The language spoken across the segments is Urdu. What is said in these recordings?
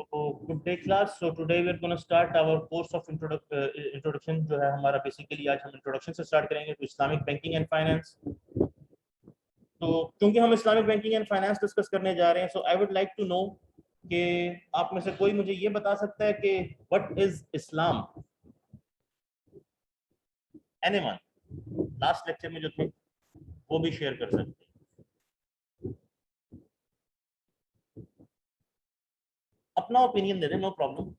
So good day class. So today we're going to start our course of introduction جو ہے ہمارا basically آج ہم introduction سے start کریں گے to Islamic banking and finance. تو کیونکہ ہم Islamic banking and finance discuss کرنے جا رہے ہیں, so I would like to know کہ آپ میں سے کوئی مجھے یہ بتا سکتا ہے کہ what is Islam? Anyone? Last lecture میں جو تھے وہ بھی share کر سکتے ہیں. اپنا اوپینین دے دیں, نو پرابلم.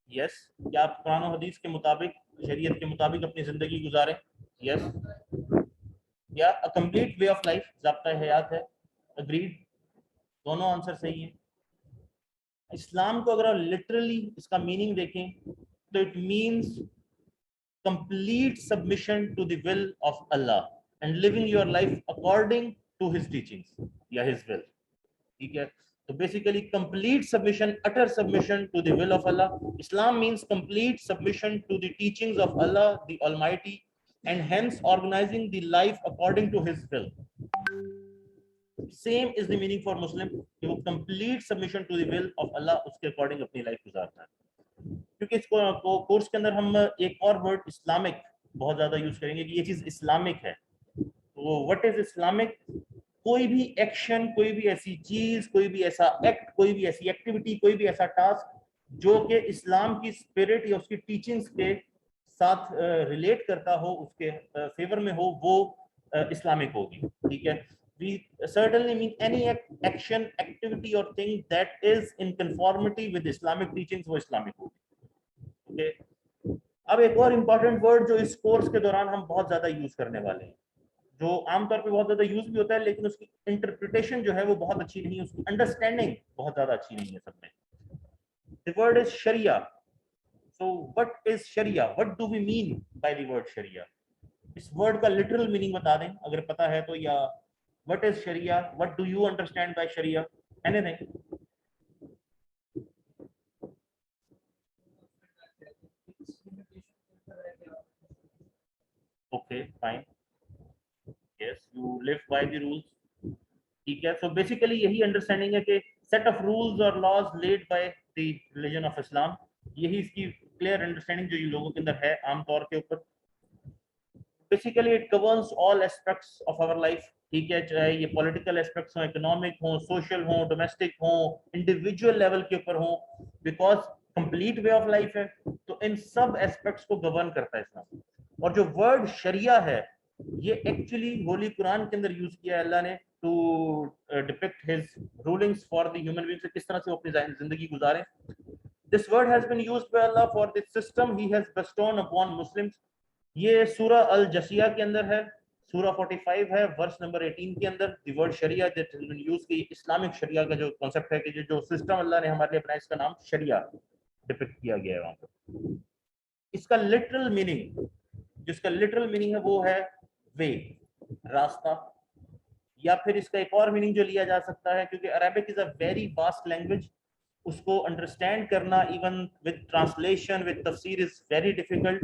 یس, کیا آپ قرآن و حدیث کے مطابق, شریعت کے مطابق اپنی زندگی گزاریں؟ یس. یا a complete way of life, ضابطۂ حیات ہے؟ agreed. دونوں آنسر صحیح ہیں. اسلام کو اگر آپ لٹرلی اس کا میننگ دیکھیں تو it means complete submission to the will of Allah and living your life according to his teachings یا his will. ٹھیک ہے, تو basically complete submission, utter submission to the will of Allah. Islam means complete submission to the teachings of Allah the Almighty and hence organizing the life according to his will. Same is the meaning for Muslim, کہ وہ complete submission to the will of Allah, اس کے according اپنی لائف گزارتا ہے. کیونکہ اس کورس کے اندر ہم ایک اور ورڈ اسلامک بہت زیادہ یوز کریں گے کہ یہ چیز اسلامک ہے. تو وٹ از اسلامک؟ کوئی بھی ایکشن, کوئی بھی ایسی چیز, کوئی بھی ایسا ایکٹ, کوئی بھی ایسی ایکٹیویٹی, کوئی بھی ایسا ٹاسک جو کہ اسلام کی اسپرٹ یا اس کی ٹیچنگز کے ساتھ ریلیٹ کرتا ہو, اس کے فیور میں ہو, وہ اسلامک ہوگی. ٹھیک ہے. We certainly mean any action, activity or thing that is in conformity with Islamic teachings وہ اسلامک ہوگی. Okay. اب ایک اور امپورٹنٹ ورڈ جو اس کورس کے دوران ہم بہت زیادہ یوز کرنے والے ہیں, جو عام طور پہ بہت زیادہ یوز بھی ہوتا ہے لیکن اس کی انٹرپریٹیشن جو ہے وہ بہت اچھی نہیں ہے, اس کی انڈرسٹینڈنگ بہت زیادہ اچھی نہیں ہے سب میں. The word is Sharia. So what is Sharia? What do we mean by the word Sharia? اس ورڈ کا لٹرل میننگ بتا دیں اگر پتا ہے تو, یا what is Sharia? What do you understand by Sharia? Anything? Okay, fine. Yes, you live by the rules. ٹھیک ہے. So basically یہی انڈرسٹینڈنگ ہے کہ set of rules or laws laid by the religion of Islam, یہی اس کی کلیئر انڈرسٹینڈنگ جو یہ لوگوں کے اندر ہے عام طور کے اوپر. Basically it governs all aspects of our life. ٹھیک ہے, چاہے یہ پولیٹیکل اسپیکٹس ہوں, اکنامک ہوں, سوشل ہوں, ڈومیسٹک ہوں, انڈیویجول لیول کے اوپر ہوں, because complete way of life ہے تو ان سب اسپیکٹس کو گورن کرتا ہے اسلام. اور جو ورڈ شریعہ ہے یہ ایکچولی ہولی قرآن کے اندر یوز کیا ہے اللہ نے to depict his rulings for the human being, سے کس طرح سے وہ اپنی زندگی گزاریں. This word has been used by Allah for the system he has bestowed upon Muslims. یہ سورہ الجثیہ کے اندر ہے, سورہ 45 ہے, ورس نمبر 18 کے اندر. The word sharia that has been used, کہ اسلامک شریعہ کا جو کانسیپٹ ہے کہ جو سسٹم اللہ نے ہمارے لیے بنایا اس کا نام شریعہ ڈپکٹ کیا گیا ہے وہاں پر. اس کا لٹرل میننگ, جس کا لٹرل میننگ ہے وہ ہے وے, راستہ. یا پھر اس کا ایک اور میننگ جو لیا جا سکتا ہے, کیونکہ Arabic is a very vast language, اس کو انڈرسٹینڈ کرنا ایون ود ٹرانسلیشن ود تفسیر از ویری ڈیفیکلٹ.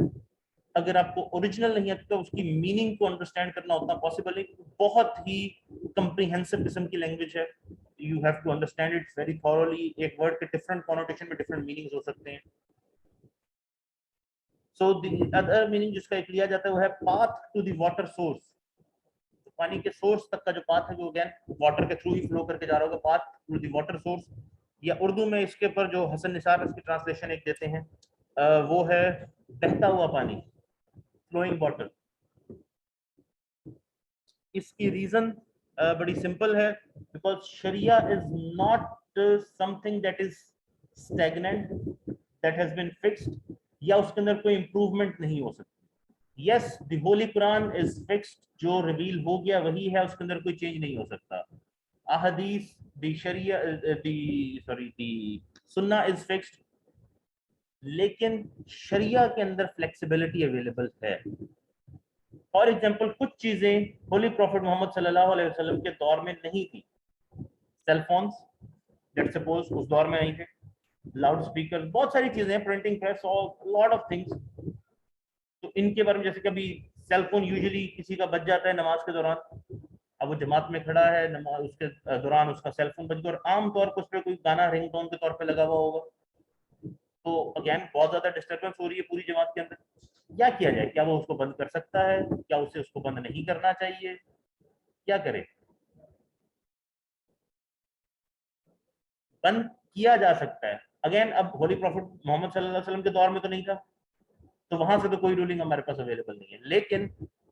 اگر آپ کو اوریجنل نہیں آتا تو اس کی میننگ کو انڈرسٹینڈ کرنا اتنا پاسبل نہیں. بہت ہی کمپریہنسو قسم کی لینگویج ہے, you have to understand it very thoroughly. ایک ورڈ کے ڈفرنٹ کونوٹیشن میں ڈفرنٹ میننگز ہو سکتے ہیں. سو دی ادر میننگ جس کا ایک لیا جاتا ہے وہ ہے path to the water source. پانی کے سورس تک کا جو پاتھ ہے وہ اگین واٹر کے تھرو ہی فلو کر کے جا رہا ہوگا, path to the water source. یا اردو میں اس کے اوپر جو حسن نثار اس کی ٹرانسلیشن ایک دیتے ہیں وہ ہے بہتا ہوا پانی, flowing water. اس کی ریزن بڑی سمپل ہے, because Sharia is not something that is stagnant, that has been fixed, یا اس کے اندر کوئی امپروومنٹ نہیں ہو سکتی. Yes, the Holy Quran is fixed, جو ریویل ہو گیا وہی ہے, اس کے اندر کوئی چینج نہیں ہو سکتا. احادیث, the Sharia, the Sunnah is fixed, لیکن شریعہ کے اندر فلیکسیبلٹی اویلیبل ہے. فار ایگزامپل کچھ چیزیں ہولی پروفٹ محمد صلی اللہ علیہ وسلم کے دور میں نہیں تھی. سیل فونس لیٹس سپوز اس دور میں نہیں تھے, لاؤڈ اسپیکر, بہت ساری چیزیں, printing press, lot of things. تو ان کے بارے میں جیسے کبھی سیل فون یوزلی کسی کا بچ جاتا ہے نماز کے دوران, اب وہ جماعت میں کھڑا ہے، اس کے دوران اس کا سیل فون بج گیا اور عام طور پر اس پہ کوئی گانا رنگ ٹون کے طور پہ لگا ہوا ہوگا، تو اگین بہت زیادہ ڈسٹربنس ہو رہی ہے پوری جماعت کے اندر. کیا کیا جائے؟ کیا وہ اس کو بند کر سکتا ہے؟ کیا اسے اس کو بند نہیں کرنا چاہیے؟ کیا کرے؟ بند کیا جا سکتا ہے. اگین اب ہولی پروفٹ محمد صلی اللہ علیہ وسلم کے دور میں تو نہیں تھا، تو وہاں سے تو کوئی رولنگ ہمارے پاس اویلیبل نہیں ہے. لیکن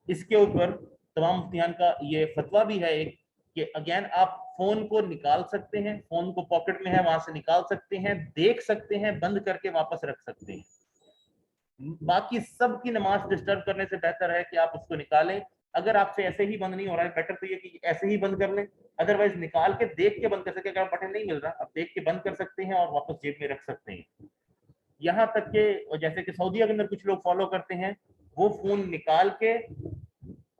اس کے اوپر تمام مفتیان کا یہ فتویٰ بھی ہے ایک کہ اگین آپ فون کو نکال سکتے ہیں، فون کو پاکٹ میں ہے وہاں سے نکال سکتے ہیں، دیکھ سکتے ہیں، بند کر کے واپس رکھ سکتے ہیں. باقی سب کی نماز ڈسٹرب کرنے سے بہتر ہے کہ آپ اس کو نکالیں. اگر آپ سے ایسے ہی بند نہیں ہو رہا ہے، بیٹر تو یہ کہ ایسے ہی بند کر لیں. ادروائز نکال کے دیکھ کے بند کر سکتے ہیں. اگر بٹن نہیں مل رہا آپ دیکھ کے بند کر سکتے ہیں اور واپس جیب میں رکھ سکتے ہیں. یہاں تک کہ جیسے کہ سعودیہ کے اندر کچھ لوگ فالو کرتے ہیں، وہ فون نکال کے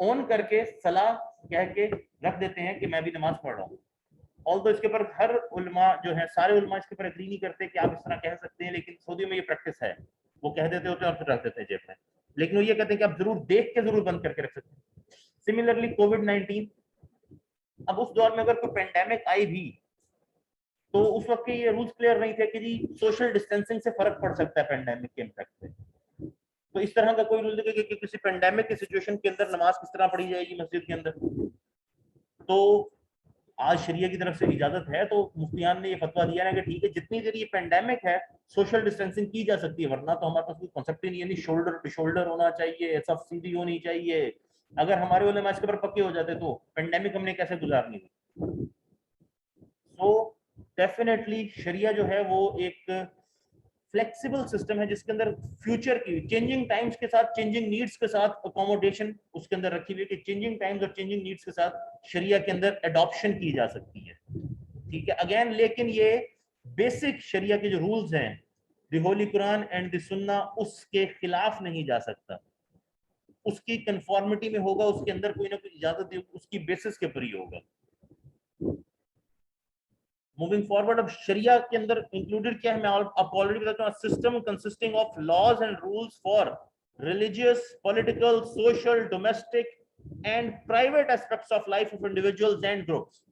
آن کر کے صلاح کہہ کے رکھ دیتے ہیں کہ میں بھی نماز پڑھ رہا ہوں. آلدو اس کے اوپر ہر علماء جو ہے، سارے علماء اس کے اوپر اگری نہیں کرتے کہ آپ اس طرح کہہ سکتے ہیں، لیکن سعودی میں یہ پریکٹس ہے. وہ کہہ دیتے ہوتے ہیں اور پھر رکھ دیتے ہیں جیب میں، لیکن وہ یہ کہتے ہیں کہ آپ ضرور دیکھ کے ضرور بند کر کے رکھ سکتے ہیں. سملرلی کووڈ-19، اب اس دور میں اگر کوئی پینڈیمک آئی بھی تو اس وقت کے یہ رولز کلیئر نہیں تھے کہ جی سوشل ڈسٹینسنگ سے فرق پڑ سکتا ہے پینڈیمک کے امپیکٹ سے. تو اس طرح کا کوئی رول نہیں کہ کسی پینڈیمک کی سچویشن کے اندر نماز کس طرح پڑھی جائے گی مسجد کے اندر. تو آج شریعہ کی طرف سے اجازت ہے، تو مفتیان نے یہ فتویٰ دیا ہے کہ ٹھیک ہے جتنی دیر یہ پینڈیمک ہے سوشل ڈسٹینسنگ کی جا سکتی ہے، ورنہ تو ہمارے پاس کوئی کانسیپٹ ہی نہیں ہے. شولڈر ٹو شولڈر ہونا چاہیے، صف سیدھی ہونی چاہیے. اگر ہمارے علماء اس کے اوپر پکے ہو جاتے تو پینڈیمک ہم نے کیسے گزارنی تھی. سو ڈیفینیٹلی شریعہ جو ہے وہ ایک فلیکسیبل سسٹم ہے جس کے اندر فیوچر کی چینجنگ ٹائمز کے ساتھ، چینجنگ نیڈز کے ساتھ اکوموڈیشن اس کے اندر رکھی ہوئی ہے کہ چینجنگ ٹائمز اور چینجنگ نیڈز کے ساتھ شریعہ کے اندر اڈاپشن کی جا سکتی ہے. ٹھیک ہے اگین، لیکن یہ بیسک شریعہ کے جو رولز ہیں، دی ہولی قرآن اینڈ دی سنہ، اس کے خلاف نہیں جا سکتا. اس کی کنفارمٹی میں ہوگا، اس کے اندر کوئی نہ کوئی اجازت اس کی بیسس کے پر ہی ہوگا. موونگ فارورڈ، اب شریعہ کے اندر انکلوڈڈ کیا ہے میں آپ کو آلریڈی بتاتا ہوں. System consisting of laws and rules for religious, political, social, domestic and private aspects of life of individuals and groups.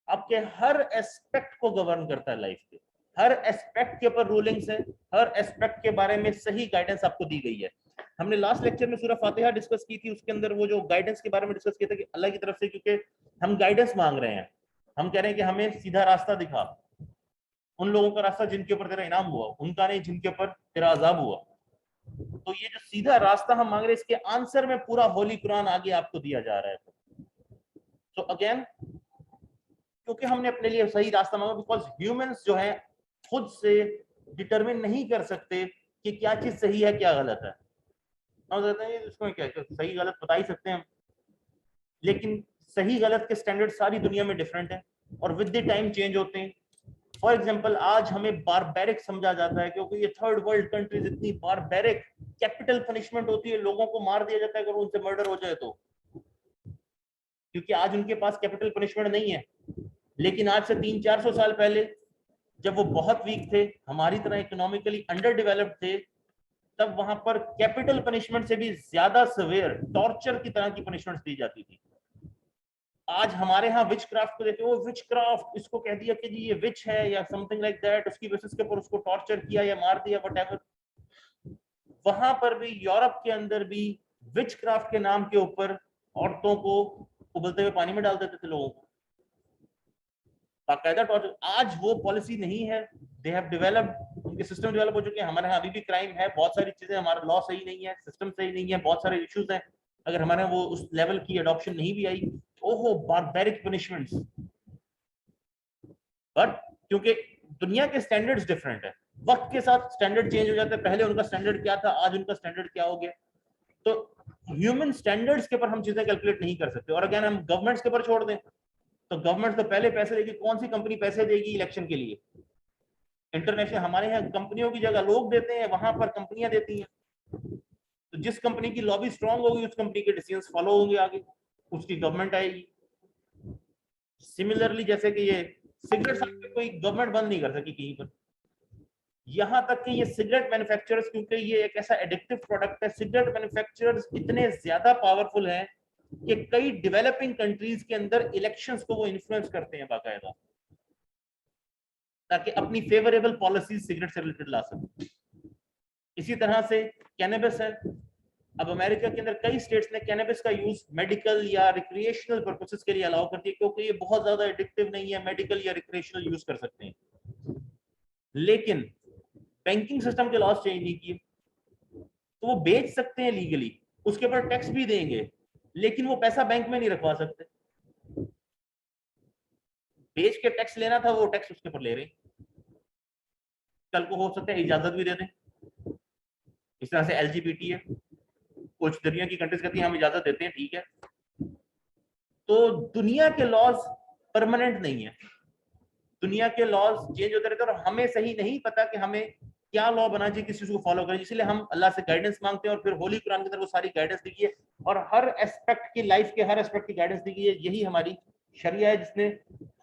آپ کے ہر ایسپیکٹ کو گورن کرتا ہے، لائف کے ہر ایسپیکٹ کے اوپر رولنگز ہیں، ہر ایسپیکٹ کے بارے میں صحیح گائیڈنس آپ کو دی گئی ہے. ہم نے لاسٹ لیکچر میں سورہ فاتحہ ڈسکس کی تھی، اس کے اندر وہ جو گائیڈنس کے بارے میں ڈسکس کیا تھا کہ اللہ کی طرف سے کیونکہ ہم گائیڈنس مانگ رہے ہیں، ہم کہہ رہے ہیں کہ ہمیں سیدھا راستہ دکھا، ان لوگوں کا راستہ جن کے اوپر تیرا انعام ہوا، ان کا نہیں جن کے اوپر تیرا عذاب ہوا. تو یہ جو سیدھا راستہ ہم مانگ رہے ہیں، اس کے آنسر میں پورا ہولی قرآن آگے آپ کو دیا جا رہا ہے. تو اگین کیونکہ ہم نے اپنے لیے صحیح راستہ مانگا، بیکاز ہیومنس جو ہیں خود سے ڈٹرمن نہیں کر سکتے کہ کیا چیز صحیح ہے کیا غلط ہے. اس کو کیا صحیح غلط بتا ہی سکتے ہیں، لیکن صحیح غلط کے سٹینڈرڈ ساری دنیا میں ڈفرینٹ ہیں اور ود دی ٹائم چینج ہوتے ہیں. فار ایگزامپل آج ہمیں باربیرک سمجھا جاتا ہے کیونکہ یہ تھرڈ ورلڈ کنٹریز اتنی باربیرک، کیپٹل پنشمنٹ ہوتی ہے، لوگوں کو مار دیا جاتا ہے اگر ان سے مرڈر ہو جائے تو، کیونکہ آج ان کے پاس کیپٹل پنشمنٹ نہیں ہے. لیکن آج سے 300-400 سال پہلے جب وہ بہت ویک تھے، ہماری طرح اکنامکلی انڈر ڈیولپڈ تھے، تب وہاں پر کیپٹل پنشمنٹ سے بھی زیادہ سویئر ٹارچر کی طرح کی پنشمنٹ دی جاتی تھی. آج ہمارے ہاں وچ کرافٹ کو دیکھتے ہیں، وہ وچ کرافٹ اس کو کہہ دیا کہ جی یہ وچ ہے یا سم تھنگ لائک دیٹ، اس کی بیسس کے اوپر اس کو ٹارچر کیا یا مار دیا وٹ ایور. وہاں پر بھی یورپ کے اندر بھی وچ کرافٹ کے نام کے اوپر عورتوں کو ابلتے ہوئے پانی میں ڈال دیتے تھے لوگوں کو، باقاعدہ ٹارچر. آج وہ پالیسی نہیں ہے، دے ہیو ڈیولپڈ، ان کے سسٹم ڈیولپ ہو چکے ہیں. ہمارے یہاں ابھی بھی کرائم ہے، بہت ساری چیزیں، ہمارا لا صحیح نہیں ہے، سسٹم صحیح نہیں ہے، بہت سارے ایشوز ہیں. اگر ہمارے وہ اس لیول کی اڈاپشن نہیں بھی آئی، اوہو باربیرک پنشمنٹس. بٹ کیونکہ دنیا کے سٹینڈرڈز ڈفرینٹ ہیں، وقت کے ساتھ سٹینڈرڈ چینج ہو جاتا ہے. پہلے ان کا سٹینڈرڈ کیا تھا، آج ان کا سٹینڈرڈ کیا ہو گیا. تو ہیومن سٹینڈرڈز کے اوپر ہم چیزیں کیلکولیٹ نہیں کر سکتے. اور اگر ہم گورنمنٹس کے اوپر چھوڑ دیں تو گورنمنٹ تو پہلے پیسے دے گی. کون سی کمپنی پیسے دے گی الیکشن کے لیے؟ انٹرنیشنل. ہمارے یہاں کمپنیوں کی جگہ لوگ دیتے ہیں، وہاں پر کمپنیاں دیتی ہیں. تو جس کمپنی کی لابی اسٹرانگ ہوگی اس کمپنی کے ڈیسیژنز فالو ہوں گے، آگے اس کی گورنمنٹ آئے گی. سملرلی جیسے کہ یہ سگریٹ کوئی گورنمنٹ بند نہیں کر سکی کہیں پر، یہاں تک کہ یہ سگریٹ مینوفیکچررز، کیونکہ یہ ایک ایسا ایڈکٹیو پروڈکٹ ہے، سگریٹ مینوفیکچررز اتنے زیادہ پاورفل ہیں کہ کئی ڈیولپنگ کنٹریز کے اندر الیکشنز کو وہ انفلوئنس کرتے ہیں باقاعدہ تاکہ اپنی فیوریبل پالیسیز سگریٹ سے ریلیٹڈ لا سکیں. اسی طرح سے کینیبس ہے. اب امریکہ کے اندر کئی اسٹیٹس نے کینیبس کا یوز میڈیکل یا ریکریشنل پرپسز کے لیے الاؤ کر دیا کیونکہ یہ بہت زیادہ ایڈکٹیو نہیں ہے, میڈیکل یا ریکریشنل یوز کر سکتے ہیں. لیکن بینکنگ سسٹم کے لاس چینج نہیں کیے, تو وہ بیچ سکتے ہیں لیگلی, اس کے اوپر ٹیکس بھی دیں گے, لیکن وہ پیسہ بینک میں نہیں رکھوا سکتے. بیچ کے ٹیکس لینا تھا, وہ ٹیکس اس کے اوپر لے رہے ہیں. کل کو ہو سکتا ہے اجازت بھی دے دیں. اس طرح سے ایل جی بی ٹی ہے, کچھ دنیا کی کنٹریز کہتی ہیں ہم اجازت دیتے ہیں, ٹھیک ہے. تو دنیا کے لاز پرماننٹ نہیں ہے, دنیا کے لاز چینج ہوتے رہتے ہیں, اور ہمیں صحیح نہیں پتا کہ ہمیں کیا لا بنا چاہیے, کس چیز کو فالو کریں. اس لیے ہم اللہ سے گائیڈنس مانگتے ہیں, اور پھر ہولی قرآن کے اندر وہ ساری گائیڈنس دی گئی ہے, اور ہر اسپیکٹ کی لائف کے ہر اسپیکٹ کی گائیڈنس دی گئی ہے. یہی ہماری شریعہ ہے جس نے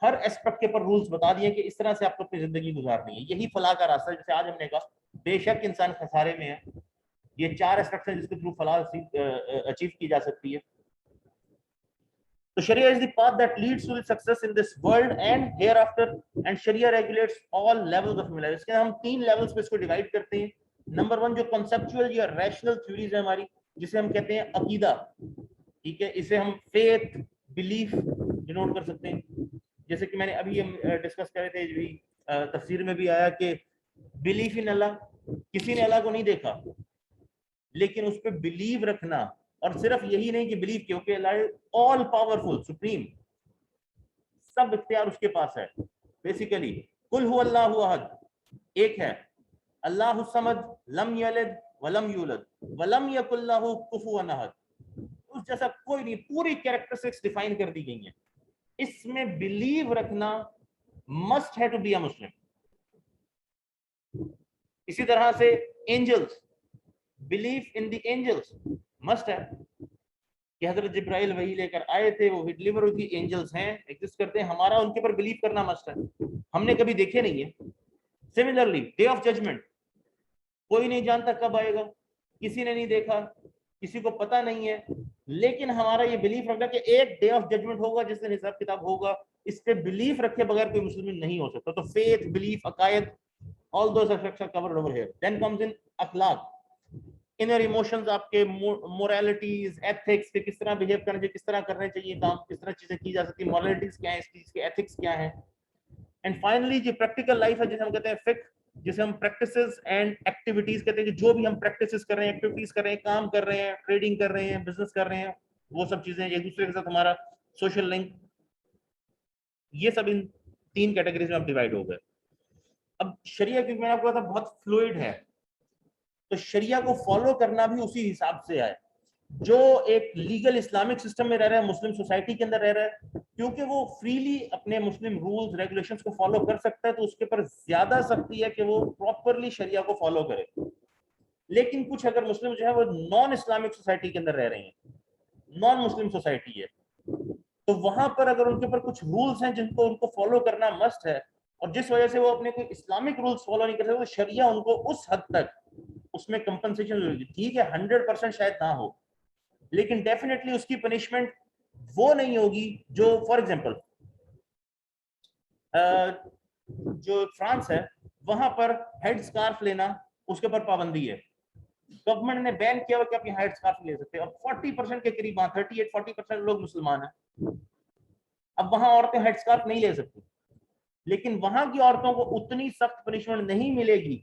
ہر اسپیکٹ کے اوپر رولز بتا دیے کہ اس طرح سے آپ کو اپنی زندگی گزارنی ہے. یہی فلاح کا راستہ ہے. جیسے آج ہم نے کہا بے شک انسان خسارے میں ہے, یہ 4 اسپیکٹس ہیں جس کے تھرو فلاح اچیو کی جا سکتی ہے. So Sharia is the path that leads to the success in this world and hereafter, and Sharia regulates all levels of human life. اس کے ہم 3 levels پہ اس کو ڈیوائڈ کرتے ہیں. نمبر 1 جو conceptual یا rational theories ہے ہماری, جسے ہم کہتے ہیں عقیدہ, ٹھیک ہے, اسے ہم faith, belief ڈینوٹ کر سکتے ہیں. جیسے کہ میں نے ابھی ڈسکس کر رہے تھے, جو بھی تفسیر میں بھی آیا کہ belief in اللہ, کسی نے اللہ کو نہیں دیکھا, لیکن اس پہ بلیو رکھنا. اور صرف یہی نہیں کہ بلیو, کیونکہ اللہ آل پاورفل, سپریم, سب اختیار اس کے پاس ہے. بیسیکلی قل هو اللہ احد, ایک ہے, اللہ الصمد, لم یلد ولم یولد ولم یکن لہ کفوا احد, اس جیسا کوئی نہیں. پوری کیریکٹرسٹکس ڈیفائن کر دی گئی ہیں. اس میں بلیو رکھنا مسٹ ہے ٹو بی اے مسلم. اسی طرح سے angels, belief in the angels must ہے, کہ حضرت جبرائیل وحی لے کر آئے تھے, وہ ڈیلیور ہوئی تھی, اینجلس ہیں, ایگزسٹ کرتے ہیں, ہمارا ان کے اوپر بلیو کرنا مسٹ ہے. ہم نے کبھی دیکھے نہیں ہے. سملرلی ڈے آف ججمنٹ, کوئی نہیں جانتا کب آئے گا, کسی نے نہیں دیکھا, کسی کو پتا نہیں ہے, لیکن ہمارا یہ بلیف رکھنا کہ ایک ڈے آف ججمنٹ ہوگا جس دن حساب کتاب ہوگا, اس پہ بلیف رکھے بغیر کوئی مسلم نہیں ہو سکتا. تو فیتھ, بلیف, عقائد, all those aspects are covered over here. Then comes in اخلاق, انر ایموشنز, آپ کے مورالٹیز, ایتھکس, کہ کس طرح بہیو کرنا چاہیے, کس طرح کرنے چاہیے کام, کس طرح چیزیں کی جا سکتی ہیں, مورالٹیز کیا ہیں اس چیز کے, ایتھکس کیا ہیں. اینڈ فائنلی جو پریکٹیکل لائف ہے, جسے ہم کہتے ہیں فقہ, جسے ہم پریکٹسز اینڈ ایکٹیویٹیز کہتے ہیں, کہ جو بھی ہم پریکٹسز کر رہے ہیں, ایکٹیویٹیز کر رہے ہیں, کام کر رہے ہیں, ٹریڈنگ کر رہے ہیں, بزنس کر رہے ہیں, وہ سب چیزیں ایک دوسرے کے ساتھ ہمارا سوشل لنک, یہ سب ان 3 کیٹیگریز میں اب ڈیوائڈ ہو گئے. اب شریعہ کی میں نے آپ کو کہا تھا بہت فلوئڈ ہے, تو شریعہ کو فالو کرنا بھی اسی حساب سے ہے. جو ایک لیگل اسلامک سسٹم میں رہ رہا ہے, مسلم سوسائٹی کے اندر رہ رہا ہے, کیونکہ وہ فریلی اپنے مسلم رولز ریگولیشنز کو فالو کر سکتا ہے, تو اس کے پر زیادہ سختی ہے کہ وہ پراپرلی شریعہ کو فالو کرے. لیکن کچھ اگر مسلم جو ہے وہ نان اسلامک سوسائٹی کے اندر رہ رہے ہیں, نان مسلم سوسائٹی ہے, تو وہاں پر اگر ان کے اوپر کچھ رولز ہیں جن کو ان کو فالو کرنا مسٹ ہے, اور جس وجہ سے وہ اپنے کوئی اسلامک رولز فالو نہیں کر سکتے, تو شریعہ ان کو اس حد تک اس میں کمپنسیشن ہوگی. ٹھیک ہے 100% شاید نہ ہو, لیکن ڈیفینیٹلی اس کی پنشمنٹ وہ نہیں ہوگی جو, فار ایگزامپل جو فرانس ہے, وہاں پر ہیڈ سکارف لینا اس کے اوپر پابندی ہے. گورنمنٹ نے بین کیا ہوا کہ آپ یہ ہیڈ سکارف لے سکتے ہیں. اب 40% کے قریب, 38-40% لوگ مسلمان ہیں. اب وہاں عورتیں ہیڈ سکارف نہیں لے سکتی, لیکن وہاں کی عورتوں کو اتنی سخت پنشمنٹ نہیں ملے گی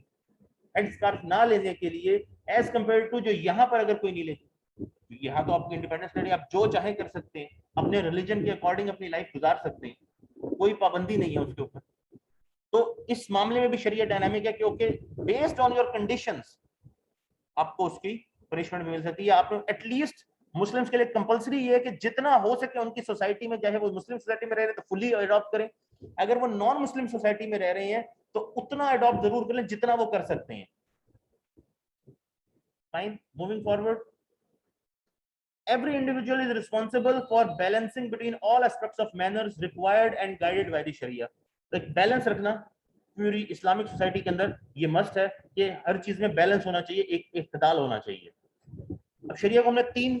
ہیڈ سکارف نہ لینے کے لیے, ایز کمپیئر ٹو جو یہاں پر اگر کوئی نہیں لیتی. یہاں تو آپ کی انڈیپینڈنس ہے, آپ جو چاہیں کر سکتے ہیں, اپنے ریلیجن کے اکارڈنگ اپنی لائف گزار سکتے ہیں, کوئی پابندی نہیں ہے اس کے اوپر. تو اس معاملے میں بھی شریعہ ڈائنامک ہے, کیونکہ بیسڈ آن یور کنڈیشنز آپ کو اس کی پنشمنٹ مل سکتی ہے. آپ ایٹ لیسٹ مسلمس کے لیے کمپلسری یہ ہے کہ جتنا ہو سکے ان کی سوسائٹی میں, چاہے وہ مسلم سوسائٹی میں رہ رہے ہیں تو فلی اڈاپٹ کریں, اگر وہ نان مسلم سوسائٹی میں رہ رہے ہیں تو اتنا اڈاپٹ ضرور کر لیں جتنا وہ کر سکتے ہیں. Fine, moving forward. Every individual is responsible for balancing between all aspects of manners required and guided by the Sharia. تو ایک بیلنس رکھنا پوری اسلامک سوسائٹی کے اندر یہ مسٹ ہے کہ ہر چیز میں بیلنس ہونا چاہیے, ایک اعتدال ہونا چاہیے. اب شریعہ کو ہم نے 3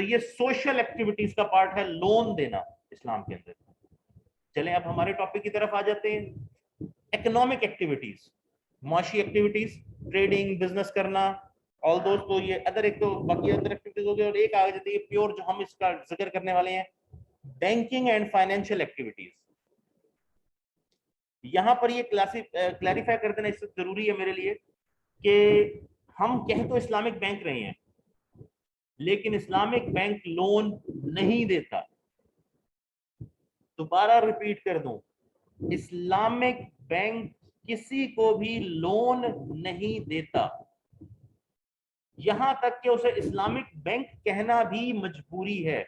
تو یہ سوشل ایکٹیویٹیز کا پارٹ ہے لون دینا اسلام کے اندر. چلیں اب ہمارے ٹاپک کی طرف آ جاتے ہیں. اکنامک ایکٹیویٹیز, معاشی ایکٹیویٹیز, ٹریڈنگ, بزنس کرنا, آل دوز. تو یہ ادر ایک تو باقی ادر ایکٹیویٹیز ہو گئی, اور ایک آ جاتی ہے پیور جو ہم اس کا ذکر کرنے والے ہیں, بینکنگ اینڈ فائنینشیل ایکٹیویٹیز. یہاں پر یہ کلیریفائی کر دینا اس وقت ضروری ہے میرے لیے کہ ہم کہہ تو اسلامک بینک رہے ہیں, لیکن اسلامک بینک لون نہیں دیتا. دوبارہ ریپیٹ کر دوں, اسلامک بینک کسی کو بھی لون نہیں دیتا, یہاں تک کہ اسے اسلامک بینک کہنا بھی مجبوری ہے.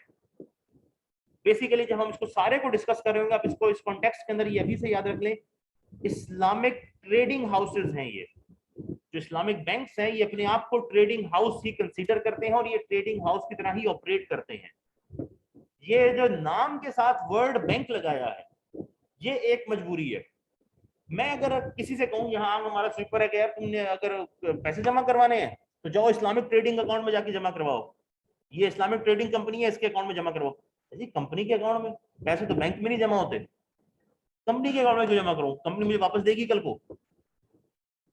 بیسیکلی جب ہم اس کو سارے کو ڈسکس کریں گے, آپ اس کو اس کانٹیکسٹ کے اندر یہ ابھی سے یاد رکھ لیں, اسلامک ٹریڈنگ ہاؤسز ہیں یہ جو اسلامک بینکس ہیں, یہ اپنے آپ کو ٹریڈنگ ہاؤس ہی کنسیڈر کرتے ہیں اور یہ ٹریڈنگ ہاؤس کی طرح ہی آپریٹ کرتے ہیں. یہ جو نام کے ساتھ ورڈ بینک لگایا ہے یہ ایک مجبوری ہے. میں اگر کسی سے کہوں یہاں ہمارا سویپر ہے کہ یار تم نے اگر پیسے جمع کروانے ہیں تو جاؤ اسلامک ٹریڈنگ اکاؤنٹ میں جا کے جمع کرواؤ, یہ اسلامک ٹریڈنگ کمپنی ہے اس کے اکاؤنٹ میں جمع کرواؤ. جی کمپنی کے اکاؤنٹ میں پیسے تو بینک میں نہیں جمع ہوتے, کمپنی کے اکاؤنٹ میں کیوں جمع کروں, کمپنی مجھے واپس دے گی کل کو.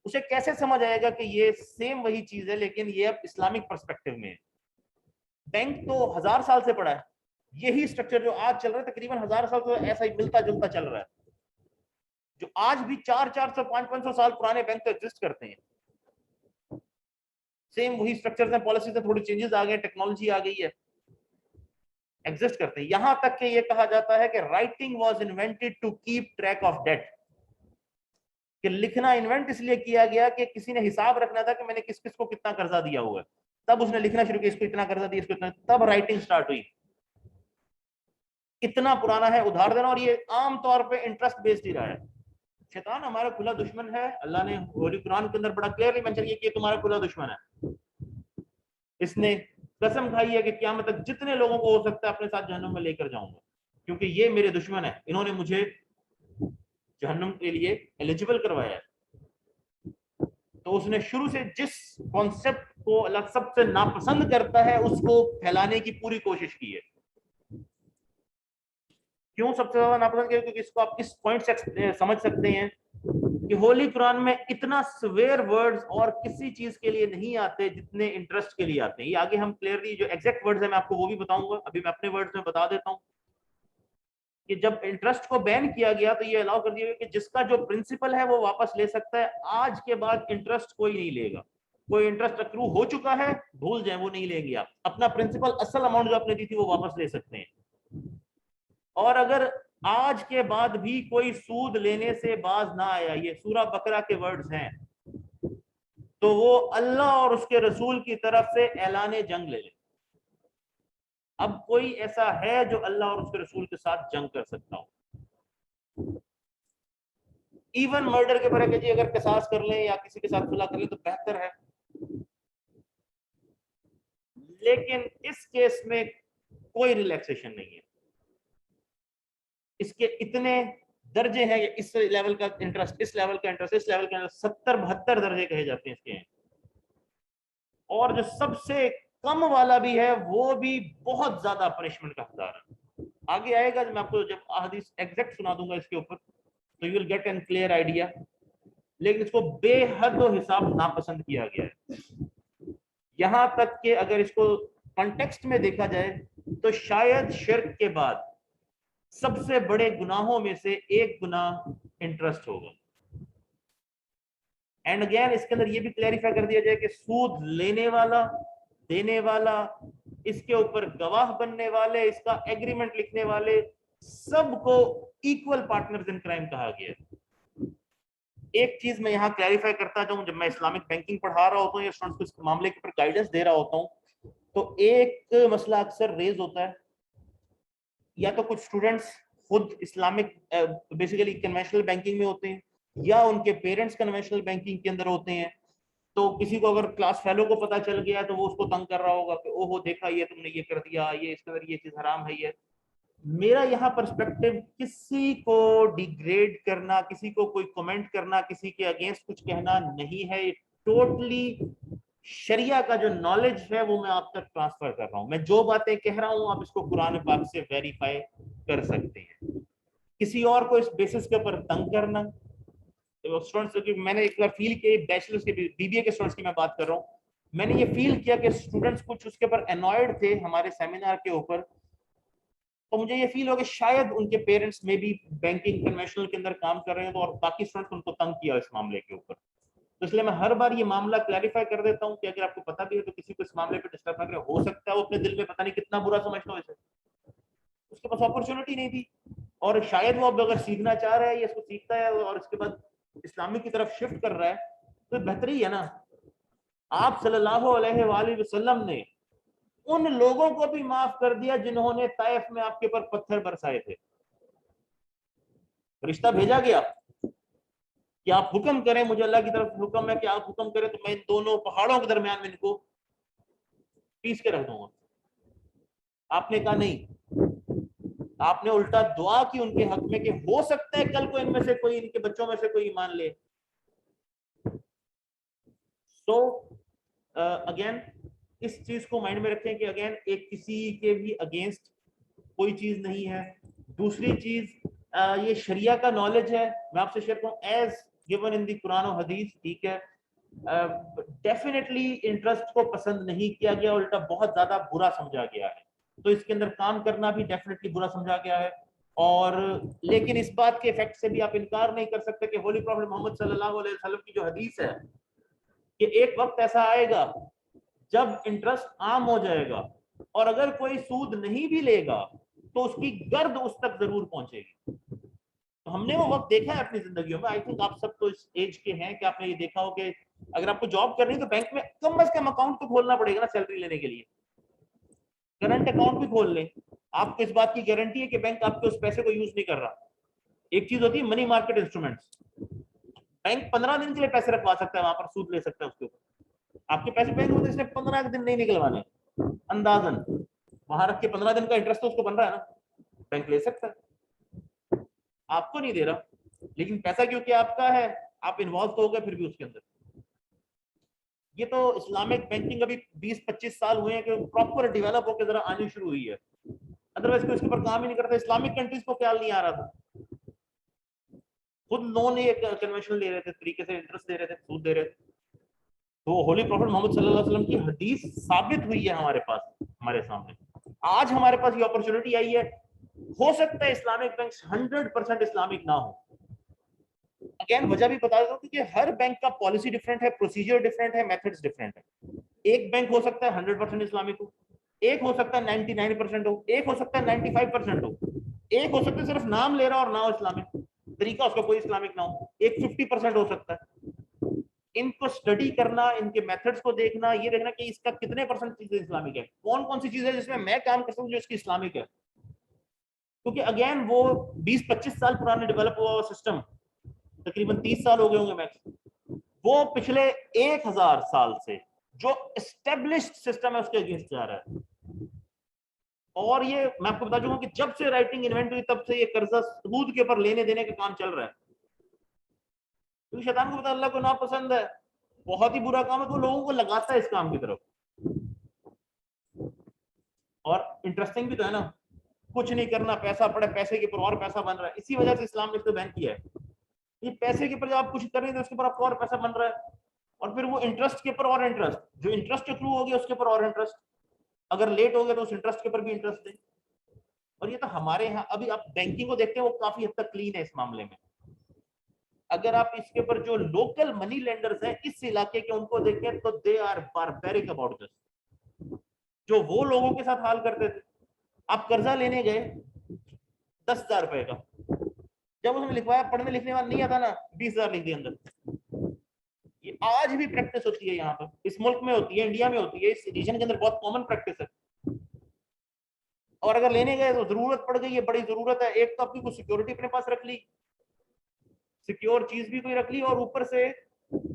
اسے کیسے سمجھ آئے گا کہ یہ سیم وہی چیز ہے لیکن یہ اب اسلامک پرسپیکٹو میں ہے. بینک تو 1000 سال سے پڑا ہے, یہی اسٹرکچر جو آج چل رہا ہے تقریباً 1000 سال سے ایسا ہی ملتا جلتا چل رہا ہے. جو آج بھی 400 500 سال پرانے بینک تو ایگزسٹ کرتے ہیں, سیم وہی اسٹرکچرز ہیں, پالیسیز ہیں, تھوڑی چینجز آ گئے, ٹیکنالوجی آ گئی ہے, ایگزسٹ کرتے ہیں. یہاں تک کہ یہ کہا جاتا ہے کہ writing was invented to keep track of date, کہ لکھنا انوینٹ اس لیے کیا گیا کہ کسی نے حساب رکھنا تھا کہ میں نے کس کس کو کتنا قرضہ دیا ہوا ہے, تب اس نے لکھنا شروع کیا اس کو اتنا قرضہ دیا, اس کو اتنا, تب رائٹنگ سٹارٹ ہوئی. اتنا پرانا ہے ادھار دینا, اور یہ عام طور پہ انٹرسٹ بیسڈ ہی رہا ہے. شیطان ہمارا کھلا دشمن ہے, اللہ نے ہولی قرآن کے اندر بڑا کلیئرلی مینشن کیا کہ یہ تمہارا کھلا دشمن ہے. اس نے قسم کھائی ہے کہ قیامت تک جتنے لوگوں کو ہو سکتا ہے اپنے ساتھ جہنم میں لے کر جاؤں گا, کیونکہ یہ میرے دشمن ہے, انہوں نے مجھے جہنم کے لیے ایلیجیبل کروایا ہے. تو اس نے شروع سے جس کانسیپٹ کو اللہ سب سے ناپسند کرتا ہے اس کو پھیلانے کی پوری کوشش کی ہے. کیوں سب سے زیادہ ناپسند کیا؟ کیونکہ اس کو آپ اس پوائنٹ سے سمجھ سکتے ہیں کہ ہولی قرآن میں اتنا سویئر ورڈز اور کسی چیز کے لیے نہیں آتے جتنے انٹرسٹ کے لیے آتے ہیں. یہ آگے ہم کلیئرلی جو ایگزیکٹ ورڈز ہیں میں آپ کو وہ بھی بتاؤں گا, ابھی میں اپنے ورڈز میں بتا دیتا ہوں کہ جب انٹرسٹ کو بین کیا گیا تو یہ الاؤ کر دیا گیا کہ جس کا جو پرنسپل ہے وہ واپس لے سکتا ہے, آج کے بعد انٹرسٹ کوئی نہیں لے گا. کوئی انٹرسٹ اکرو ہو چکا ہے بھول جائیں, وہ نہیں لیں گے. آپ اپنا پرنسپل اصل اماؤنٹ جو آپ نے دی تھی وہ واپس لے سکتے ہیں. اور اگر آج کے بعد بھی کوئی سود لینے سے باز نہ آیا, یہ سورہ بقرہ کے ورڈز ہیں, تو وہ اللہ اور اس کے رسول کی طرف سے اعلان جنگ لے لے. اب کوئی ایسا ہے جو اللہ اور اس کے رسول کے ساتھ جنگ کر سکتا ہو؟ ایون مرڈر کے برے کہ جی اگر قصاص کر لیں یا کسی کے ساتھ صلح کر لیں تو بہتر ہے, لیکن اس کیس میں کوئی ریلیکسیشن نہیں ہے. اس کے اتنے درجے ہیں, اس لیول کا انٹرسٹ, اس لیول کا انٹرسٹ, اس لیول کا انٹرسٹ, 70-72 درجے کہے جاتے ہیں اس کے ہیں. اور جو سب سے کم والا بھی ہے وہ بھی بہت زیادہ پنشمنٹ کا حقدار ہے. آگے آئے گا میں آپ کو جب احادیث ایگزیکٹ سنا دوں گا اس کے اوپر تو you will get an clear idea. لیکن اس کو بے حد و حساب ناپسند کیا گیا ہے, یہاں تک کہ اگر اس کو کانٹیکسٹ میں دیکھا جائے تو شاید شرک کے بعد سب سے بڑے گناہوں میں سے ایک گناہ انٹرسٹ ہوگا. اینڈ اگین اس کے اندر یہ بھی کلیریفائی کر دیا جائے کہ سود لینے والا, دینے والا, اس کے اوپر گواہ بننے والے, اس کا ایگریمنٹ لکھنے والے, سب کو ایکول پارٹنرز ان کرائم کہا گیا ہے. ایک چیز میں یہاں کلیریفائی کرتا جاؤں, جب میں اسلامک بینکنگ پڑھا رہا ہوتا ہوں یا اسٹوڈنٹس کو اس معاملے کے اوپر گائیڈنس دے رہا ہوتا ہوں تو ایک مسئلہ اکثر ریز ہوتا ہے, یا تو کچھ اسٹوڈنٹس خود اسلامک بیسیکلی کنونشنل بینکنگ میں ہوتے ہیں یا ان کے پیرنٹس کنونشنل بینکنگ کے اندر ہوتے ہیں, تو کسی کو اگر کلاس فیلو کو پتا چل گیا تو وہ اس کو تنگ کر رہا ہوگا کہ اوہو دیکھا یہ تم نے یہ کر دیا, یہ اس کے اندر یہ چیز حرام ہے. یہ میرا یہاں پرسپیکٹو کسی کو ڈیگریڈ کرنا, کسی کو کوئی کمنٹ کرنا, کسی کے اگینسٹ کچھ کہنا نہیں ہے. ٹوٹلی شریعہ کا جو نالج ہے وہ میں آپ تک ٹرانسفر کر رہا ہوں. میں جو باتیں کہہ رہا ہوں آپ اس کو قرآن پاک سے ویریفائی کر سکتے ہیں. کسی اور کو اس بیسس کے اوپر تنگ کرنا, اسٹوڈنٹس میں نے ایک بار فیل کیا, بیچلرس کے بی بی اے کے اسٹوڈنٹس کی میں بات کر رہا ہوں, میں نے یہ فیل کیا کہ اسٹوڈنٹس کچھ اس کے اوپر انوائڈ تھے ہمارے سیمینار کے اوپر, تو مجھے یہ فیل ہو کہ شاید ان کے پیرنٹس میں بھی بینکنگ کنوینشنل کے اندر کام کر رہے ہیں, تو اور باقی اسٹوڈنٹس ان کو تنگ کیا اس معاملے کے اوپر. تو اس لیے میں ہر بار یہ معاملہ کلیریفائی کر دیتا ہوں کہ اگر آپ کو پتا بھی ہے تو کسی کو اس معاملے پہ ڈسٹرب نہ کرے. ہو سکتا ہے وہ اپنے دل میں پتہ نہیں کتنا برا سمجھتا ہو اسے, اس کے پاس اپرچونٹی نہیں تھی, اور شاید وہ اب اگر سیکھنا چاہ رہا ہے یا اس کو سیکھتا ہے اور اس کے بعد اسلامی کی طرف شفٹ کر رہا ہے تو بہتری ہے نا. آپ صلی اللہ علیہ وآلہ وسلم نے ان لوگوں کو بھی معاف کر دیا جنہوں نے طائف میں آپ کے اوپر پتھر برسائے تھے. رشتہ بھیجا گیا کہ آپ حکم کریں, مجھے اللہ کی طرف حکم ہے کہ آپ حکم کریں تو میں ان دونوں پہاڑوں کے درمیان میں ان کو پیس کے رکھ دوں گا. آپ نے کہا نہیں, آپ نے الٹا دعا کی ان کے حق میں کہ ہو سکتا ہے کل کو ان میں سے کوئی, ان کے بچوں میں سے کوئی ایمان لے. سو اگین اس چیز کو مائنڈ میں رکھیں کہ اگین ایک کسی کے بھی اگینسٹ کوئی چیز نہیں ہے. دوسری چیز یہ شریعہ کا نالج ہے, میں آپ سے شیئر کروں ایز گیون ان دی قرآن و حدیث, ٹھیک ہے, ڈیفینیٹلی انٹرسٹ کو پسند نہیں کیا گیا, الٹا بہت زیادہ برا سمجھا گیا ہے. تو اس کے اندر کام کرنا بھی ڈیفینیٹلی برا سمجھا گیا ہے. اور لیکن اس بات کے افیکٹ سے بھی آپ انکار نہیں کر سکتے کہ ہولی پروفیٹ محمد صلی اللہ علیہ وسلم کی جو حدیث ہے کہ ایک وقت ایسا آئے گا جب انٹرسٹ عام ہو جائے گا, اور اگر کوئی سود نہیں بھی لے گا تو اس کی گرد اس تک ضرور پہنچے گی. تو ہم نے وہ وقت دیکھا ہے اپنی زندگیوں میں. آئی تھنک آپ سب تو اس ایج کے ہیں کہ آپ نے یہ دیکھا ہو کہ اگر آپ کو جاب کرنی ہے تو بینک میں کم از کم اکاؤنٹ تو کھولنا پڑے گا نا سیلری لینے کے لیے. کرنٹ اکاؤنٹ بھی کھول لیں, آپ کو اس بات کی گارنٹی ہے کہ بینک آپ کے اس پیسے کو یوز نہیں کر رہا. ایک چیز ہوتی ہے منی مارکیٹ انسٹرومنٹس, بینک 15 دن کے لیے پیسے رکھوا سکتا ہے, وہاں پر سود لے سکتا ہے اس کے اوپر. آپ کے پیسے بینک ہوتے اس نے 15 دن نہیں نکلوانے اندازن, وہاں رکھ کے 15 دن کا انٹرسٹ تو اس کو بن رہا ہے نا, بینک لے سکتا ہے, آپ کو نہیں دے رہا, لیکن پیسہ کیونکہ آپ کا ہے آپ انوالو تو ہو گئے پھر بھی اس کے اندر. یہ تو اسلامک بینکنگ ابھی 20-25 سال ہوئے ہیں کہ پراپر ڈیولپ ہو کے ذرا آنی شروع ہوئی ہے, ادروائز کوئی اس کے اوپر کام ہی نہیں کرتا. اسلامک کنٹریز کو خیال نہیں آ رہا تھا, خود لون ایک کنونشنل لے رہے تھے, طریقے سے انٹرسٹ دے رہے تھے, سود دے رہے تھے. تو ہولی پروفیٹ محمد صلی اللہ علیہ وسلم کی حدیث ثابت ہوئی ہے ہمارے پاس, ہمارے سامنے. آج ہمارے پاس یہ اپرچونٹی آئی ہے, ہو سکتا ہے اسلامک بینکس 100% اسلامک نہ ہو. اگین وجہ بھی بتا دیتا ہوں کیونکہ ہر بینک کا پالیسی ڈفرینٹ ہے, پروسیجر ڈفرینٹ ہے, میتھڈز ڈفرینٹ ہے. ایک بینک ہو سکتا ہے 100% اسلامک ہو, ایک ہو سکتا ہے 99% ہو, ایک ہو سکتا ہے 95% ہو, ایک ہو سکتا ہے صرف نام لے رہا اور نہ ہو اسلامک, طریقہ اس کا کوئی اسلامک نہ ہو, ایک 50% ہو سکتا ہے. ان کو اسٹڈی کرنا, ان کے میتھڈز کو دیکھنا, یہ دیکھنا کہ اس کا کتنے پرسنٹ چیزیں اسلامک ہے, کون کون سی چیزیں جس میں کام کر سکوں جو اس کی اسلامک ہے. کیونکہ اگین وہ 20-25 سال پرانے ڈیولپ ہوا سسٹم, تقریباً 30 سال ہو گئے ہوں گے میکس, وہ پچھلے 1000 سال سے جو اسٹیبلشڈ سسٹم ہے اس کے اگینسٹ جا رہا ہے. اور یہ میں آپ کو بتا چاہوں گا کہ جب سے رائٹنگ انوینٹ ہوئی تب سے یہ قرضہ سود کے اوپر لینے دینے کا کام چل رہا ہے. کیونکہ شیطان کو پتا اللہ کو ناپسند ہے, بہت ہی برا کام ہے, تو لوگوں کو لگاتا ہے اس کام کی طرف. اور انٹرسٹنگ بھی تو ہے نا, کچھ نہیں کرنا, پیسہ پڑے, پیسے کے اوپر اور پیسہ بن رہا ہے. اسی وجہ سے اسلام نے اس کو بین کیا ہے. یہ پیسے کے اوپر جب آپ کچھ کر رہے ہیں تو اس کے اوپر آپ کو اور پیسہ بن رہا ہے, اور پھر وہ انٹرسٹ کے اوپر اور انٹرسٹ, جو انٹرسٹ اکرو ہو گیا اس کے اوپر اور انٹرسٹ, اگر لیٹ ہو گیا تو اس انٹرسٹ کے اوپر بھی انٹرسٹ دیں. اور یہ تو ہمارے یہاں ابھی آپ بینکنگ کو دیکھتے ہیں وہ کافی حد تک کلین ہے اس معاملے میں. اگر آپ اس کے اوپر جو لوکل منی لینڈرز ہیں اس علاقے کے ان کو دیکھیں تو they are barbaric about this, جو وہ لوگوں کے ساتھ حال کرتے تھے. آپ قرضہ لینے گئے 10,000 روپے کا, جب اس نے لکھوایا پڑھنے لکھنے والا نہیں آتا نا 20,000 لکھ دیا اندر. یہ آج بھی پریکٹس ہوتی ہے یہاں پر, اس ملک میں ہوتی ہے, انڈیا میں ہوتی ہے, اس ریجن کے اندر بہت کامن پریکٹس ہے. اور اگر لینے گئے تو ضرورت پڑ گئی ہے, بڑی ضرورت ہے, ایک تو آپ کی کوئی سیکورٹی اپنے پاس رکھ لی, سیکیور چیز بھی کوئی رکھ لی, اور اوپر سے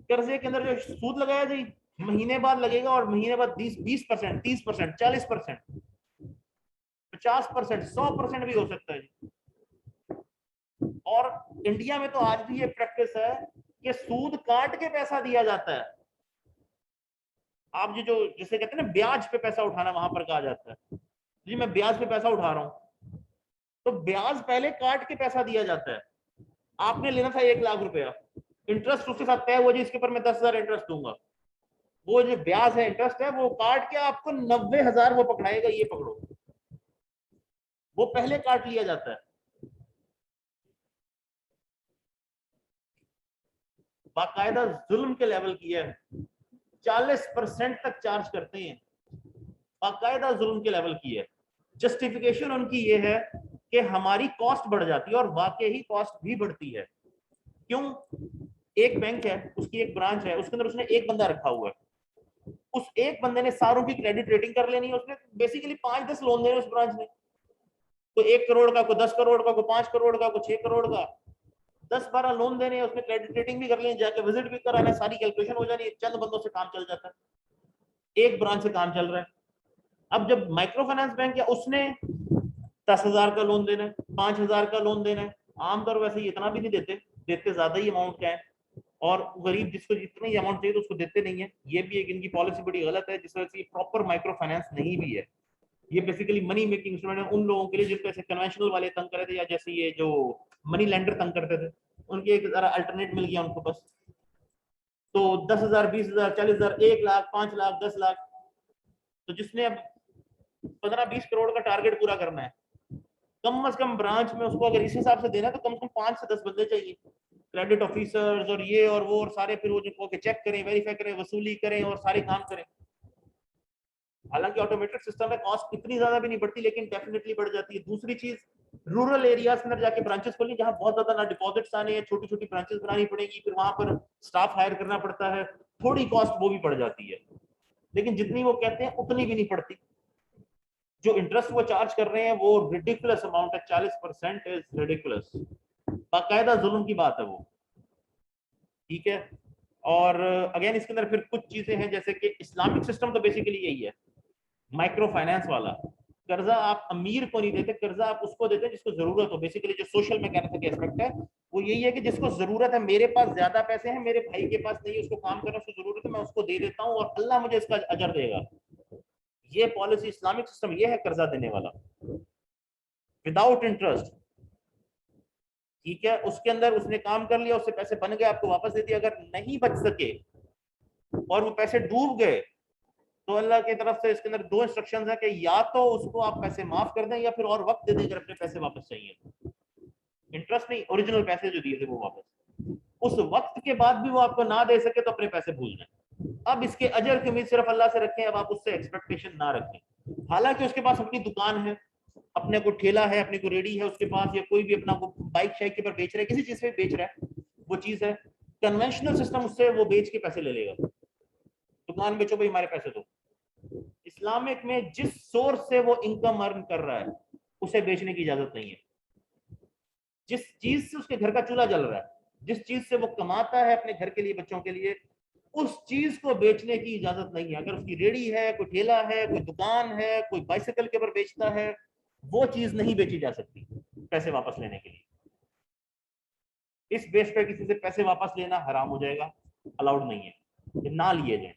قرضے کے اندر جو سود لگایا جی مہینے بعد لگے گا, اور مہینے بعد 20%, 30%, 40%, 50%, 100% بھی ہو سکتا ہے جی. اور انڈیا میں تو آج بھی یہ پریکٹس ہے کہ سود کاٹ کے پیسہ دیا جاتا ہے. آپ جو جسے کہتے ہیں نا بیاج پہ پیسہ اٹھانا, وہاں پر کہا جاتا ہے جی میں بیاج پہ پیسہ اٹھا رہا ہوں, تو بیاج پہلے کاٹ کے پیسہ دیا جاتا ہے. آپ نے لینا تھا 1,00,000 روپیہ, انٹرسٹ اس کے ساتھ طے ہوا جی اس کے اوپر میں 10,000 انٹرسٹ دوں گا, وہ جو بیاج ہے انٹرسٹ ہے وہ کاٹ کے آپ کو 90,000 وہ پکڑائے گا, یہ پکڑو, وہ پہلے کاٹ لیا جاتا ہے. باقاعدہ ظلم کے لیول کی ہے, 40% تک چارج کرتے ہیں, باقاعدہ ظلم کے لیول کی ہے. جسٹیفیکیشن ان کی یہ ہے کہ ہماری کاسٹ بڑھ جاتی ہے, اور واقعی کاسٹ بھی بڑھتی ہے. کیوں؟ ایک بینک ہے, اس کی ایک برانچ ہے, اس کے اندر اس نے ایک بندہ رکھا ہوا ہے, اس ایک بندے نے ساروں کی کریڈٹ ریٹنگ کر لینی ہے, اس نے بیسیکلی 5-10 لون دینے اس برانچ نے, کوئی 1 کروڑ کا, کوئی 10 کروڑ کا, کوئی 5 کروڑ کا, کوئی 6 کروڑ کا, 10-12 لون دینے, اس میں کریڈٹ ریٹنگ بھی کر لیں, جا کے وزٹ بھی کرانا, ساری کیلکولیشن ہو جانی ہے, چند بندوں سے کام چل جاتا ہے, ایک برانچ سے کام چل رہا ہے. اب جب مائکرو فائنانس بینک یا اس نے 10,000 کا لون دینا ہے, 5,000 کا لون دینا ہے, عام طور ویسے اتنا بھی نہیں دیتے, دیتے زیادہ ہی اماؤنٹ کا ہے, اور غریب جس کو جتنا ہی اماؤنٹ چاہیے تو اس کو دیتے نہیں ہے. یہ بھی ایک ان کی پالیسی بڑی غلط ہے, جس وجہ سے یہ پراپر مائکرو فائنانس نہیں بھی ہے. یہ بیسیکلی منی میکنگ انسٹرومنٹ ہے ان لوگوں کے لیے جن کو ایسے کنونشنل والے تنگ کرے تھے, یا جیسے یہ جو منی لینڈر تنگ کرتے تھے, ان کے ایک ذرا الٹرنیٹ مل گیا ان کو بس. تو 10,000, 20,000, 40,000, 1,00,000, 5,00,000, 10,00,000, تو جس نے اب 15-20 کروڑ کا ٹارگیٹ پورا کرنا ہے, کم از کم برانچ میں اس کو اگر اس حساب سے دینا ہے تو کم سے کم 5 سے 10 بندے چاہیے, کریڈٹ آفیسرز اور یہ اور وہ, اور سارے پھر وہ جو چیک کریں, ویریفائی کریں, وصولی کریں, اور سارے کام کریں. حالانکہ آٹومیٹک سسٹم ہے, کاسٹ اتنی زیادہ بھی نہیں بڑھتی, لیکن ڈیفینیٹلی بڑھ جاتی ہے. دوسری چیز, رورل ایریاز کے اندر جا کے برانچز کھولنی, جہاں بہت زیادہ نہ ڈپازٹس آنے ہیں, چھوٹی چھوٹی برانچز بنانی پڑیں گی, پھر وہاں پر اسٹاف ہائر کرنا پڑتا ہے, تھوڑی کاسٹ وہ بھی پڑ جاتی ہے, لیکن جتنی وہ کہتے ہیں اتنی بھی نہیں پڑتی. جو انٹرسٹ وہ چارج کر رہے ہیں وہ ریڈیکولس اماؤنٹ ہے, 40% از ریڈیکولس, باقاعدہ ظلم کی بات ہے وہ, ٹھیک ہے. اور اگین اس کے اندر پھر کچھ چیزیں ہیں, جیسے کہ اسلامک سسٹم تو بیسیکلی یہی ہے, مائکرو فائنانس والا. قرضہ آپ امیر کو نہیں دیتے, قرضہ آپ اس کو دیتے جس کو ضرورت ہو. بیسیکلی جو سوشل میکینزم ایسپیکٹ ہے وہ یہی ہے کہ جس کو ضرورت ہے, میرے پاس زیادہ پیسے ہیں, میرے بھائی کے پاس نہیں, اس کو کام کرنا, اس کو ضرورت ہے, میں اس کو دے دیتا ہوں اور اللہ مجھے اس کا اجر دے گا. یہ پالیسی اسلامک سسٹم یہ ہے, قرضہ دینے والا وداؤٹ انٹرسٹ, ٹھیک ہے. اس کے اندر اس نے کام کر لیا, اس سے پیسے بن گئے, آپ کو واپس دے دیا. اگر نہیں بچ سکے اور وہ پیسے ڈوب گئے تو اللہ کی طرف سے اس کے اندر 2 انسٹرکشنز ہیں کہ یا تو اس کو آپ پیسے معاف کر دیں, یا پھر اور وقت دے دیں اگر اپنے پیسے واپس چاہیے. انٹرسٹ نہیں, اوریجنل پیسے جو دیے تھے وہ واپس. اس وقت کے بعد بھی وہ آپ کو نہ دے سکے تو اپنے پیسے بھول جائیں. اب اس کے اجر کی امید صرف اللہ سے رکھیں, اب آپ اس سے ایکسپیکٹیشن نہ رکھیں. حالانکہ اس کے پاس اپنی دکان ہے, اپنے کو ٹھیلا ہے, اپنی کو ریڈی ہے اس کے پاس, یا کوئی بھی اپنا کو بائک شائک کے پر بیچ رہا ہے, کسی چیز پہ بیچ رہا ہے, وہ چیز ہے. کنونشنل سسٹم اس سے وہ بیچ کے پیسے لے لے گا, دکان بیچو بھائی ہمارے پیسے دو. اسلامک میں جس سورس سے وہ انکم ارن کر رہا ہے اسے بیچنے کی اجازت نہیں ہے. جس چیز سے اس کے گھر کا چولہا جل رہا ہے, جس چیز سے وہ کماتا ہے اپنے گھر کے لیے, بچوں کے لیے, اس چیز کو بیچنے کی اجازت نہیں ہے. اگر اس کی ریڑھی ہے, کوئی ٹھیلا ہے, کوئی دکان ہے, کوئی بائسیکل کے اوپر بیچتا ہے, وہ چیز نہیں بیچی جا سکتی پیسے واپس لینے کے لیے. اس بیس پہ کسی سے پیسے واپس لینا حرام ہو جائے گا, الاؤڈ نہیں ہے, کہ نہ لیے جائیں.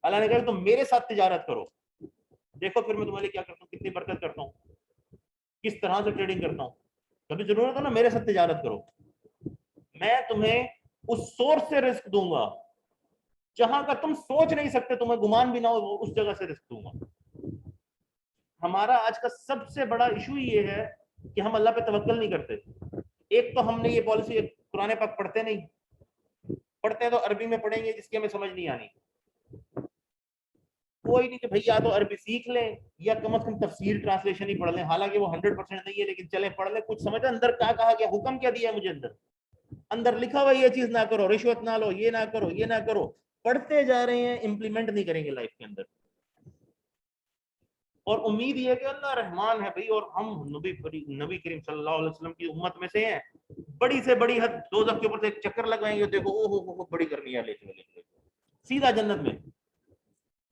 اللہ نے کہا تم میرے ساتھ تجارت کرو, دیکھو پھر میں تمہارے کیا کرتا ہوں, کتنی برکت کرتا ہوں, کس طرح سے ٹریڈنگ کرتا ہوں. کبھی ضرورت ہو نا میرے ساتھ تجارت کرو, میں تمہیں اس سورس سے رزق دوں گا جہاں کا تم سوچ نہیں سکتے, تمہیں گمان بھی نہ ہو, اس جگہ سے رزق دوں گا. ہمارا آج کا سب سے بڑا ایشو یہ ہے کہ ہم اللہ پہ توکل نہیں کرتے. ایک تو ہم نے یہ پالیسی, قرآن پاک پڑھتے نہیں, پڑھتے ہیں تو عربی میں پڑھیں گے جس کی ہمیں سمجھ نہیں آنی. کوئی نہیں کہ بھئی یا تو عربی سیکھ لیں یا کم از کم تفسیر ٹرانسلیشن ہی پڑھ لیں, حالانکہ وہ 100% نہیں ہے, لیکن چلیں پڑھ لیں, کچھ سمجھ اندر کیا کہا گیا, حکم کیا دیا ہے مجھے, اندر لکھا ہوا یہ چیز نہ کرو, رشوت نہ لو, یہ نہ کرو, یہ نہ کرو. پڑھتے جا رہے ہیں, امپلیمنٹ نہیں کریں گے لائف کے اندر. اور امید یہ ہے کہ اللہ رحمان ہے بھائی, اور ہم نبی کریم صلی اللہ علیہ وسلم کی امت میں سے ہیں, بڑی سے بڑی حد دوزخ کے اوپر سے ایک چکر لگائیں گے, دیکھو او ہو بڑی کرنی ہے, لے سیدھا جنت میں.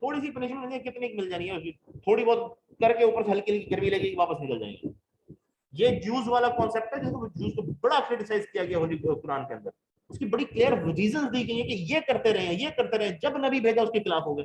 تھوڑی سی پنشمنٹ کتنی مل جانی ہے, تھوڑی بہت کر کے اوپر سے ہلکی ہلکی گرمی لگے گی, واپس نکل جائیں گے. یہ جوز والا کانسیپٹ ہے, جس کو جوز کو بڑا کرٹیسائز کیا گیا ہولی قرآن کے اندر. اس کی بڑی کلیئر ریزنز دی گئی ہیں کہ یہ کرتے رہے, یہ کرتے رہے, جب نبی بھیجا اس کے خلاف ہو گئے.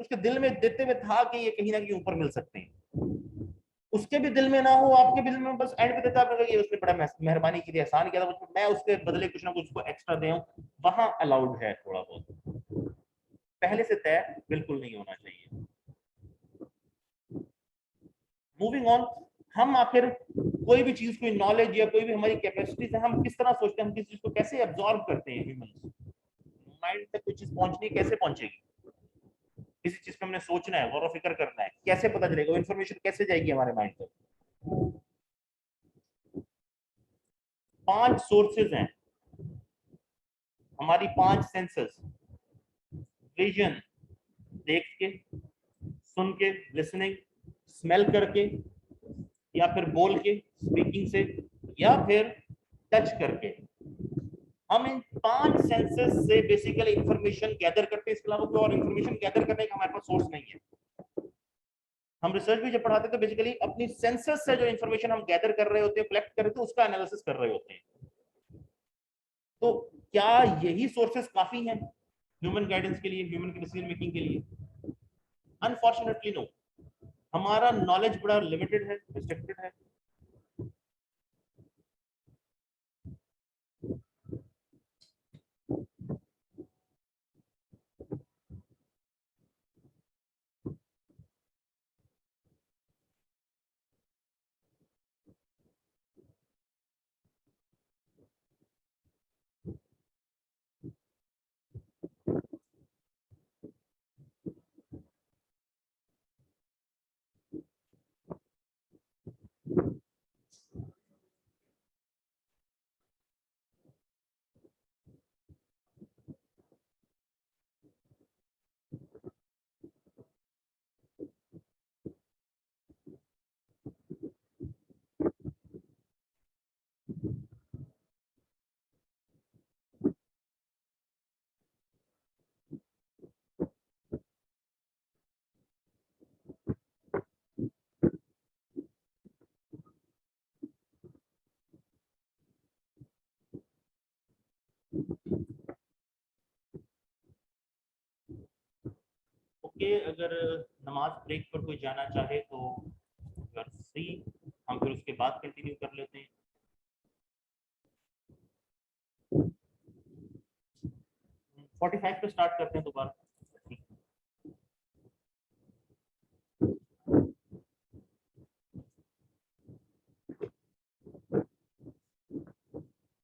اس کے دل میں دیتے ہوئے تھا کہ یہ کہیں نہ کہیں اوپر مل سکتے ہیں، اس کے بھی دل میں نہ ہو، آپ کے بھی دل میں، بس اینڈ پہ دیتا آپ نے کہا اس نے بڑا مہربانی کی تھی، احسان کیا تھا، میں اس کے بدلے کچھ نہ کچھ کو ایکسٹرا دے ہوں، وہاں الاؤڈ ہے تھوڑا بہت، پہلے سے طے بالکل نہیں ہونا چاہیے. موونگ آن، ہم آخر کوئی بھی چیز، کوئی نالج یا کوئی بھی ہماری کیپیسٹی سے ہم کس طرح سوچتے ہیں، ہم کسی چیز کو کیسے ابزارب کرتے ہیں، ہیومنز مائنڈ تک کوئی چیز پہنچنی کیسے پہنچے گی، کسی چیز پہ ہم نے سوچنا ہے، غور و فکر کرنا ہے، کیسے پتہ چلے گا، وہ انفارمیشن کیسے جائے گی ہمارے مائنڈ تک. 5 سورسز ہیں ہماری، 5 سینسز: ویژن دیکھ کے، سن کے لسننگ، اسمیل کر کے، یا پھر بول کے اسپیکنگ سے، یا پھر ٹچ کر کے. ہم ان 5 سینسز سے بیسیکلی انفارمیشن گیدر کرتے ہیں، اس کے علاوہ کوئی اور انفارمیشن گیدر کرنے کا ہمارے پاس سورس نہیں ہے. ہم ریسرچ بھی جب پڑھاتے ہیں تو بیسیکلی اپنی سینسز سے جو انفارمیشن ہم گیدر کر رہے ہوتے ہیں، کلیکٹ کر رہے ہوتے ہیں، اس کا انالیسس کر رہے ہوتے ہیں. تو کیا یہی سورسز کافی ہیں ہیومن گائیڈنس کے لیے، ہیومن کی ڈیسیژن میکنگ کے لیے؟ انفارچونیٹلی نو. ہمارا نالج بڑا لمیٹڈ ہے، ریسٹرکٹڈ ہے. اوکے، اگر نماز بریک پر کوئی جانا چاہے تو اگر فری، ہم پھر اس کے بعد کنٹینیو کر لیتے ہیں. 45 پہ سٹارٹ کرتے ہیں دوبارہ.